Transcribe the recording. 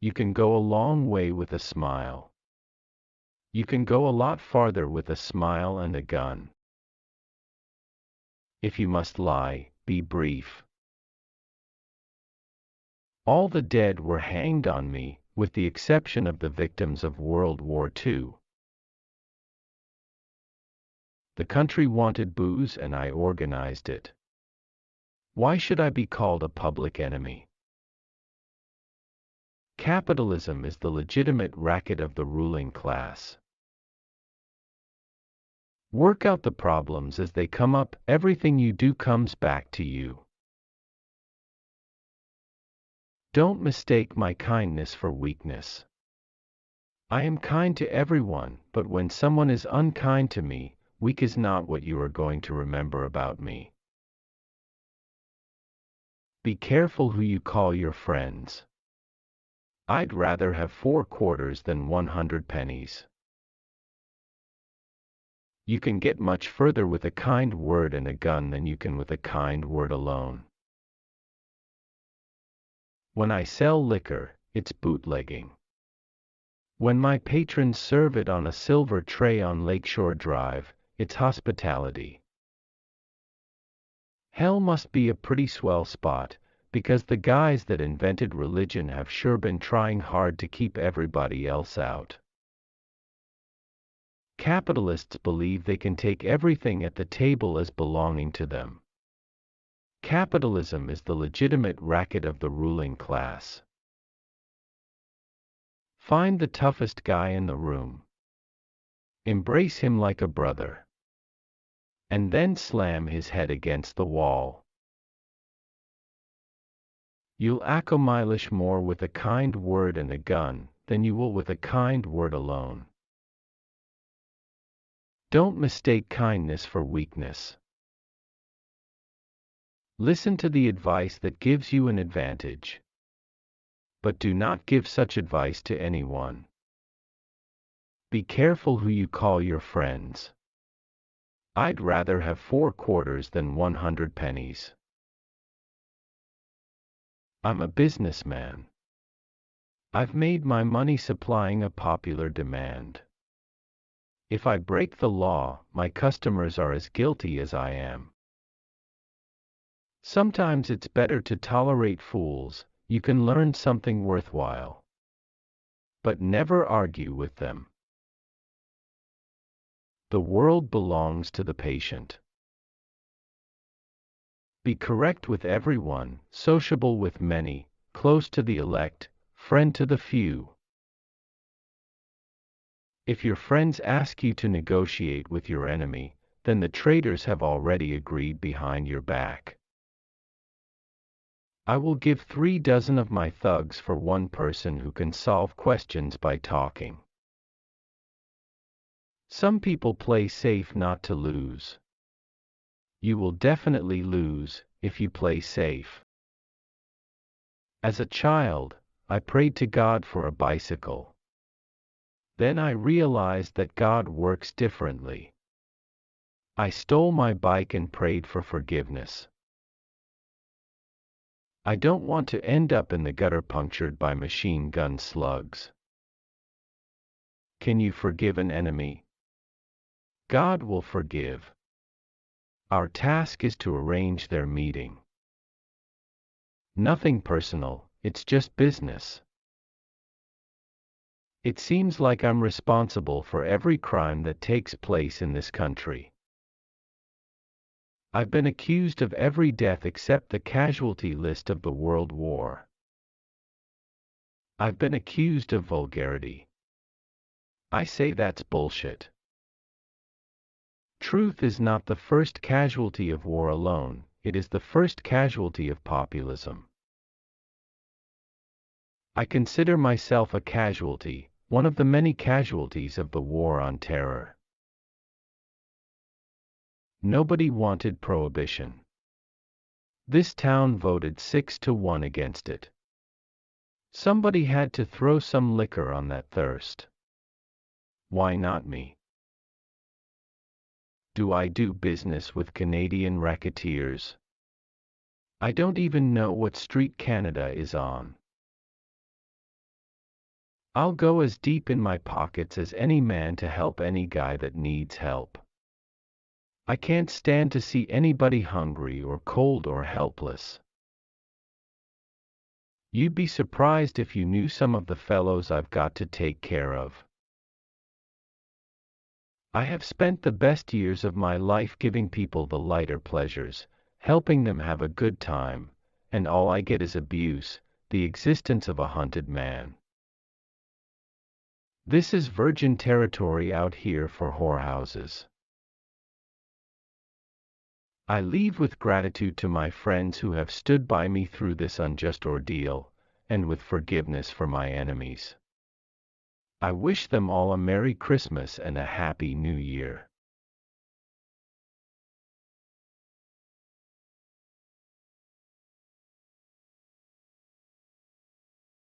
You can go a long way with a smile. You can go a lot farther with a smile and a gun. If you must lie, be brief. All the dead were hanged on me, with the exception of the victims of World War II. The country wanted booze and I organized it. Why should I be called a public enemy? Capitalism is the legitimate racket of the ruling class. Work out the problems as they come up. Everything you do comes back to you. Don't mistake my kindness for weakness. I am kind to everyone, but when someone is unkind to me, weak is not what you are going to remember about me. Be careful who you call your friends. I'd rather have 4 quarters than 100 pennies. You can get much further with a kind word and a gun than you can with a kind word alone. When I sell liquor, it's bootlegging. When my patrons serve it on a silver tray on Lakeshore Drive, it's hospitality. Hell must be a pretty swell spot, because the guys that invented religion have sure been trying hard to keep everybody else out. Capitalists believe they can take everything at the table as belonging to them. Capitalism is the legitimate racket of the ruling class. Find the toughest guy in the room. Embrace him like a brother. And then slam his head against the wall. You'll accomplish more with a kind word and a gun than you will with a kind word alone. Don't mistake kindness for weakness. Listen to the advice that gives you an advantage. But do not give such advice to anyone. Be careful who you call your friends. I'd rather have 4 quarters than 100 pennies. I'm a businessman. I've made my money supplying a popular demand. If I break the law, my customers are as guilty as I am. Sometimes it's better to tolerate fools. You can learn something worthwhile. But never argue with them. The world belongs to the patient. Be correct with everyone, sociable with many, close to the elect, friend to the few. If your friends ask you to negotiate with your enemy, then the traitors have already agreed behind your back. I will give 3 dozen of my thugs for one person who can solve questions by talking. Some people play safe not to lose. You will definitely lose if you play safe. As a child, I prayed to God for a bicycle. Then I realized that God works differently. I stole my bike and prayed for forgiveness. I don't want to end up in the gutter punctured by machine gun slugs. Can you forgive an enemy? God will forgive. Our task is to arrange their meeting. Nothing personal, it's just business. It seems like I'm responsible for every crime that takes place in this country. I've been accused of every death except the casualty list of the World War. I've been accused of vulgarity. I say that's bullshit. Truth is not the first casualty of war alone, it is the first casualty of populism. I consider myself a casualty, one of the many casualties of the war on terror. Nobody wanted prohibition. This town voted 6-1 against it. Somebody had to throw some liquor on that thirst. Why not me? Do I do business with Canadian racketeers? I don't even know what street Canada is on. I'll go as deep in my pockets as any man to help any guy that needs help. I can't stand to see anybody hungry or cold or helpless. You'd be surprised if you knew some of the fellows I've got to take care of. I have spent the best years of my life giving people the lighter pleasures, helping them have a good time, and all I get is abuse, the existence of a hunted man. This is virgin territory out here for whorehouses. I leave with gratitude to my friends who have stood by me through this unjust ordeal, and with forgiveness for my enemies. I wish them all a Merry Christmas and a Happy New Year.